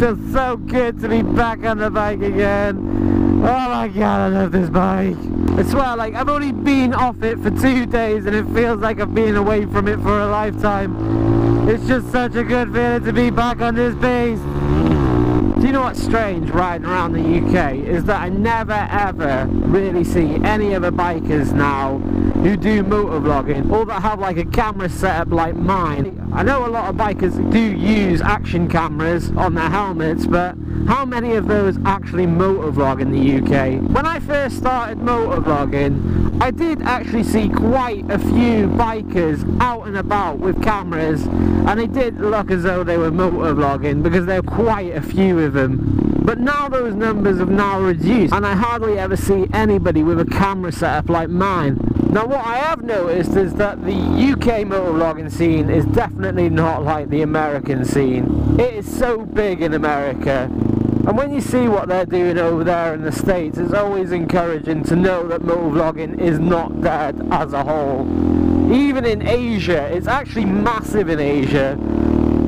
feels so good to be back on the bike again. Oh my god, I love this bike. I swear, like, I've only been off it for 2 days and it feels like I've been away from it for a lifetime. It's just such a good feeling to be back on this beast. Do you know what's strange riding around the UK is that I never ever really see any other bikers now who do motovlogging or that have like a camera setup like mine. I know a lot of bikers do use action cameras on their helmets, but how many of those actually motovlog in the UK? When I first started motovlogging, I did actually see quite a few bikers out and about with cameras, and they did look as though they were motovlogging because there were quite a few of them. But now those numbers have now reduced, and I hardly ever see anybody with a camera setup like mine. Now what I have noticed is that the UK motovlogging scene is definitely not like the American scene. It is so big in America. And when you see what they're doing over there in the States, it's always encouraging to know that motovlogging is not dead as a whole. Even in Asia, it's actually massive in Asia.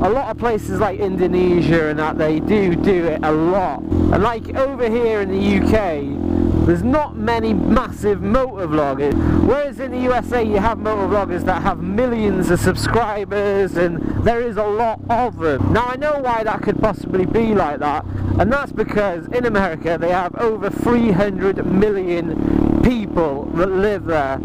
A lot of places like Indonesia and that, they do it a lot. And like over here in the UK, there's not many massive motovloggers. Whereas in the USA you have motovloggers that have millions of subscribers, and there is a lot of them. Now I know why that could possibly be like that, and that's because in America they have over 300 million people that live there.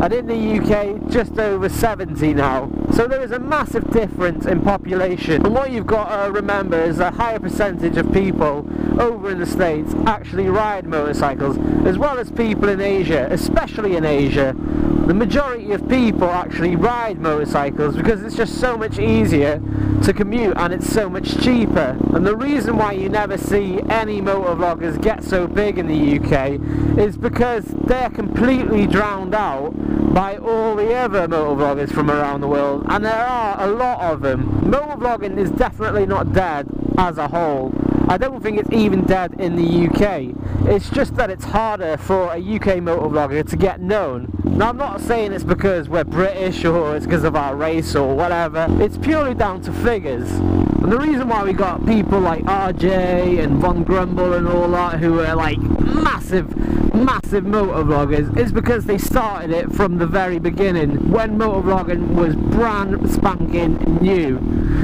And in the UK, just over 70 now. So there is a massive difference in population. And what you've got to remember is a higher percentage of people over in the States actually ride motorcycles, as well as people in Asia, especially in Asia. The majority of people actually ride motorcycles because it's just so much easier to commute and it's so much cheaper. And the reason why you never see any motovloggers get so big in the UK is because they're completely drowned out by all the other motovloggers from around the world, and there are a lot of them. Motovlogging is definitely not dead as a whole. I don't think it's even dead in the UK. It's just that it's harder for a UK motovlogger to get known. Now I'm not saying it's because we're British or it's because of our race or whatever. It's purely down to figures. And the reason why we got people like RJ and Von Grumble and all that who are like massive motovloggers is because they started it from the very beginning, when motovlogging was brand spanking new.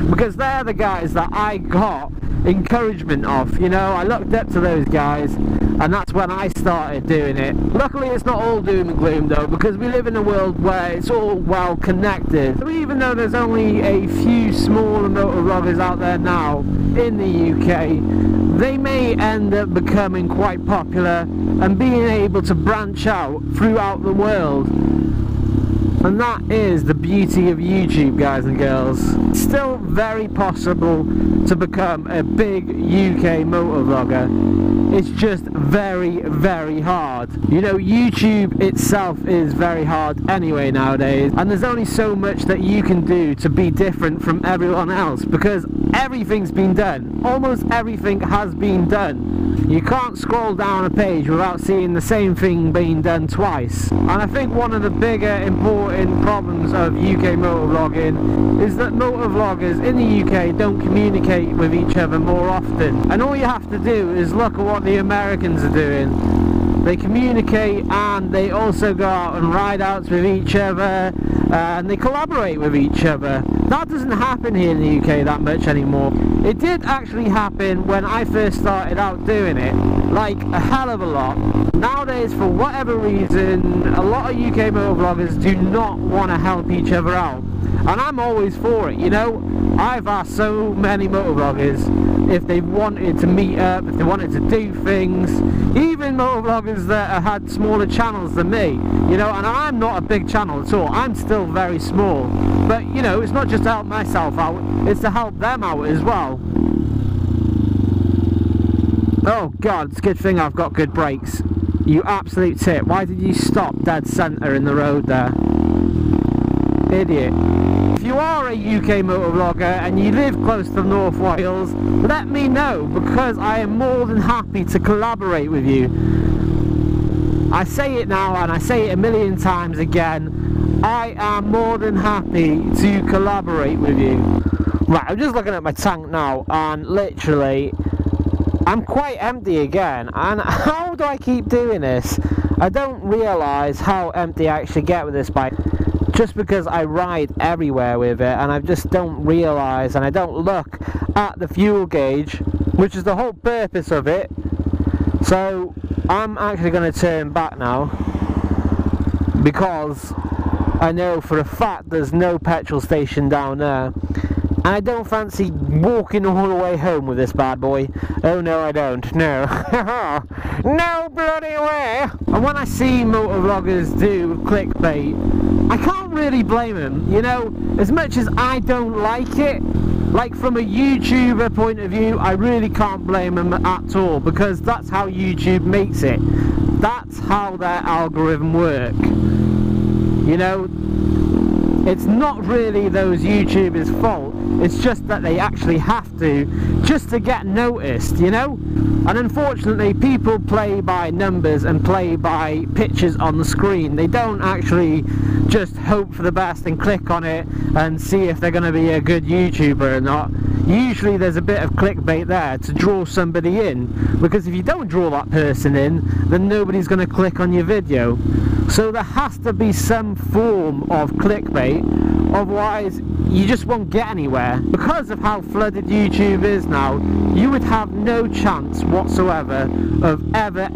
Because they're the guys that I got encouragement of, you know. I looked up to those guys, and that's when I started doing it. Luckily it's not all doom and gloom though, because we live in a world where it's all well connected. So even though there's only a few smaller motovloggers out there now in the UK, they may end up becoming quite popular and being able to branch out throughout the world. And that is the beauty of YouTube, guys and girls. It's still very possible to become a big UK motovlogger. It's just very, very hard. You know, YouTube itself is very hard anyway nowadays, and there's only so much that you can do to be different from everyone else, because everything's been done. Almost everything has been done. You can't scroll down a page without seeing the same thing being done twice. And I think one of the bigger important problems of UK motovlogging is that motovloggers in the UK don't communicate with each other more often. And all you have to do is look at what the Americans are doing. They communicate, and they also go out and ride outs with each other, and they collaborate with each other. That doesn't happen here in the UK that much anymore. It did actually happen when I first started out doing it, like a hell of a lot. Nowadays, for whatever reason, a lot of UK motovloggers do not want to help each other out. And I'm always for it, you know. I've asked so many motovloggers if they wanted to meet up, if they wanted to do things, even motovloggers that have had smaller channels than me, you know. And I'm not a big channel at all, I'm still very small, but you know, it's not just to help myself out, it's to help them out as well. Oh god, it's a good thing I've got good brakes. You absolute tit. Why did you stop dead centre in the road there? Idiot. If you are a UK motovlogger and you live close to North Wales, let me know, because I am more than happy to collaborate with you. I say it now and I say it a million times again, I am more than happy to collaborate with you. Right, I'm just looking at my tank now, and literally I'm quite empty again. And how do I keep doing this? I don't realise how empty I actually get with this bike, just because I ride everywhere with it, and I just don't realise, and I don't look at the fuel gauge, which is the whole purpose of it. So I'm actually going to turn back now, because I know for a fact there's no petrol station down there, and I don't fancy walking all the way home with this bad boy. Oh no, I don't. No. No bloody way. And when I see motovloggers do clickbait, I can't really blame them. You know, as much as I don't like it, like from a YouTuber point of view, I really can't blame them at all, because that's how YouTube makes it. That's how their algorithm works. You know, it's not really those YouTubers' fault, it's just that they actually have to, just to get noticed, you know? And unfortunately, people play by numbers and play by pictures on the screen. They don't actually just hope for the best and click on it and see if they're going to be a good YouTuber or not. Usually there's a bit of clickbait there to draw somebody in, because if you don't draw that person in, then nobody's going to click on your video. So there has to be some form of clickbait, otherwise you just won't get anywhere. Because of how flooded YouTube is now, you would have no chance whatsoever of ever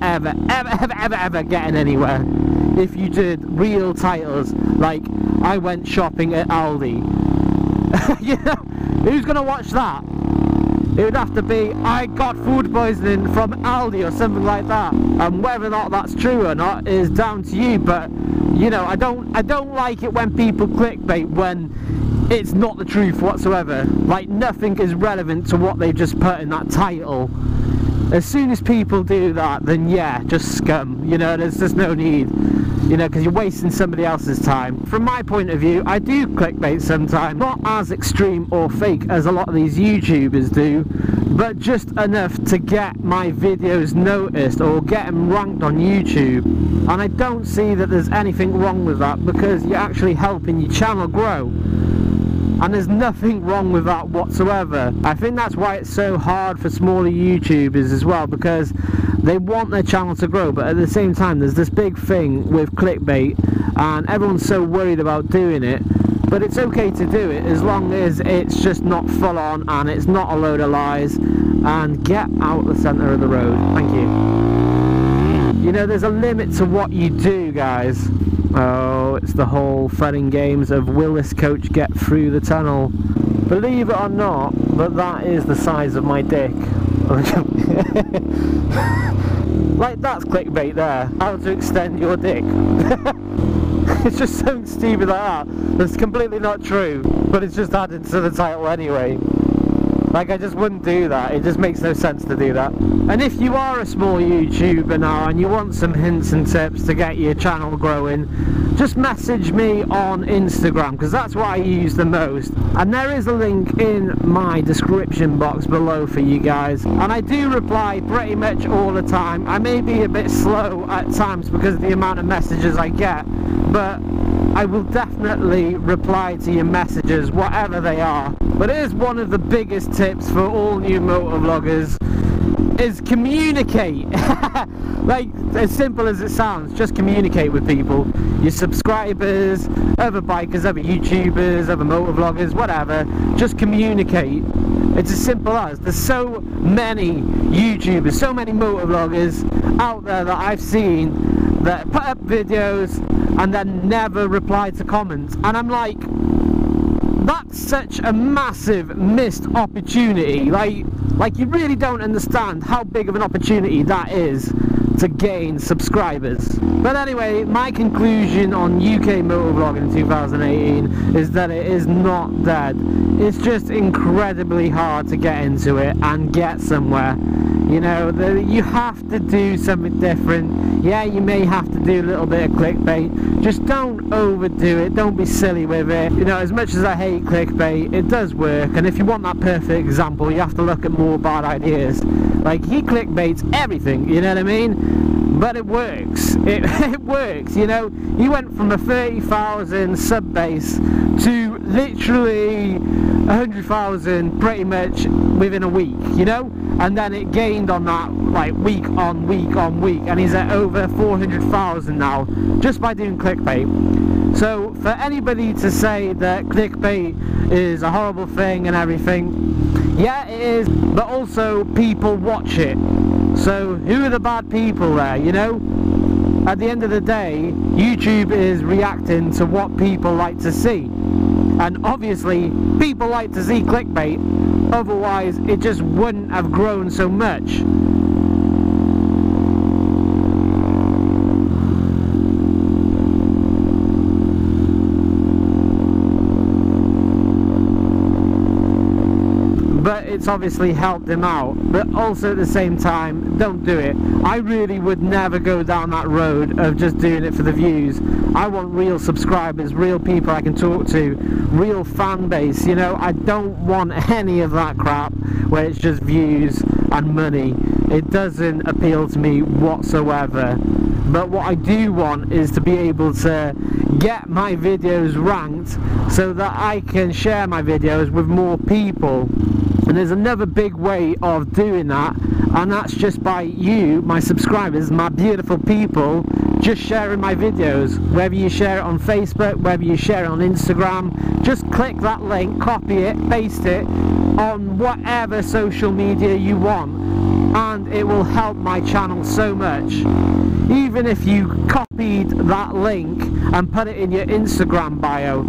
getting anywhere if you did real titles like I went shopping at Aldi. You know, who's gonna watch that? It would have to be I got food poisoning from Aldi or something like that. And whether or not that's true or not is down to you, but you know, I don't like it when people clickbait when it's not the truth whatsoever. Like, nothing is relevant to what they've just put in that title. As soon as people do that, then yeah, just scum. You know, there's just no need. You know, because you're wasting somebody else's time. From my point of view, I do clickbait sometimes. Not as extreme or fake as a lot of these YouTubers do, but just enough to get my videos noticed or get them ranked on YouTube. And I don't see that there's anything wrong with that, because you're actually helping your channel grow. And there's nothing wrong with that whatsoever. I think that's why it's so hard for smaller YouTubers as well, because they want their channel to grow, but at the same time there's this big thing with clickbait and everyone's so worried about doing it. But it's okay to do it as long as it's just not full on and it's not a load of lies, and get out the centre of the road. Thank you. You know, there's a limit to what you do, guys. Oh, it's the whole fun and games of will this coach get through the tunnel. Believe it or not, but that is the size of my dick. Like, that's clickbait there. How to extend your dick. It's just something stupid like that. That's completely not true, but it's just added to the title anyway. Like, I just wouldn't do that. It just makes no sense to do that. And if you are a small YouTuber now and you want some hints and tips to get your channel growing, just message me on Instagram, because that's what I use the most. And there is a link in my description box below for you guys. And I do reply pretty much all the time. I may be a bit slow at times because of the amount of messages I get, but I will definitely reply to your messages, whatever they are. But here's one of the biggest tips for all new motovloggers, is communicate. Like, as simple as it sounds, just communicate with people. Your subscribers, other bikers, other YouTubers, other motovloggers, whatever. Just communicate. It's as simple as, there's so many YouTubers, so many motovloggers out there that I've seen that put up videos and then never reply to comments, and I'm like, that's such a massive missed opportunity. Like you really don't understand how big of an opportunity that is to gain subscribers. But anyway, my conclusion on UK Motovlogging in 2018 is that it is not dead. It's just incredibly hard to get into it and get somewhere. You know, you have to do something different. Yeah, you may have to do a little bit of clickbait. Just don't overdo it. Don't be silly with it. You know, as much as I hate clickbait, it does work. And if you want that perfect example, you have to look at more bad ideas. Like, he clickbaits everything, you know what I mean? but it works. It works, you know. He went from a 30,000 sub base to literally 100,000 pretty much within a week, you know, and then it gained on that, like week on week on week, and he's at over 400,000 now just by doing clickbait. So for anybody to say that clickbait is a horrible thing and everything, yeah, it is, but also people watch it. So who are the bad people there, you know? At the end of the day, YouTube is reacting to what people like to see. And obviously, people like to see clickbait, otherwise it just wouldn't have grown so much. But it's obviously helped him out. But also at the same time, don't do it. I really would never go down that road of just doing it for the views. I want real subscribers, real people I can talk to, real fan base, you know. I don't want any of that crap where it's just views and money. It doesn't appeal to me whatsoever. But what I do want is to be able to get my videos ranked so that I can share my videos with more people. And there's another big way of doing that, and that's just by you, my subscribers, my beautiful people, just sharing my videos. Whether you share it on Facebook, whether you share it on Instagram, just click that link, copy it, paste it on whatever social media you want, and it will help my channel so much. Even if you copied that link and put it in your Instagram bio,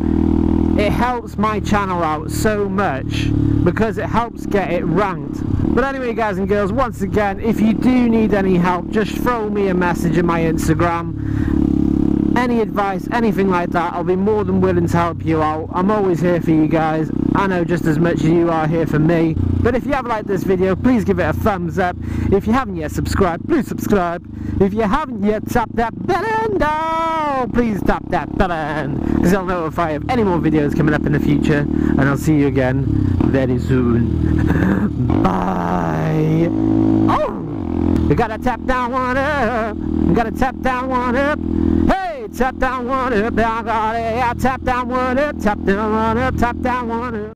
it helps my channel out so much because it helps get it ranked. But anyway, guys and girls, once again, if you do need any help, just throw me a message in my Instagram. Any advice, anything like that, I'll be more than willing to help you out. I'm always here for you guys. I know just as much as you are here for me. But if you have liked this video, please give it a thumbs up. If you haven't yet subscribed, please subscribe. If you haven't yet tapped that button, no, please tap that button, because I'll notify of any more videos coming up in the future. And I'll see you again very soon. Bye. Oh, we gotta tap down one up. We gotta tap down one up. Hey, tap down one up. I got it. I tap down one up. Tap down one up. Tap down one up.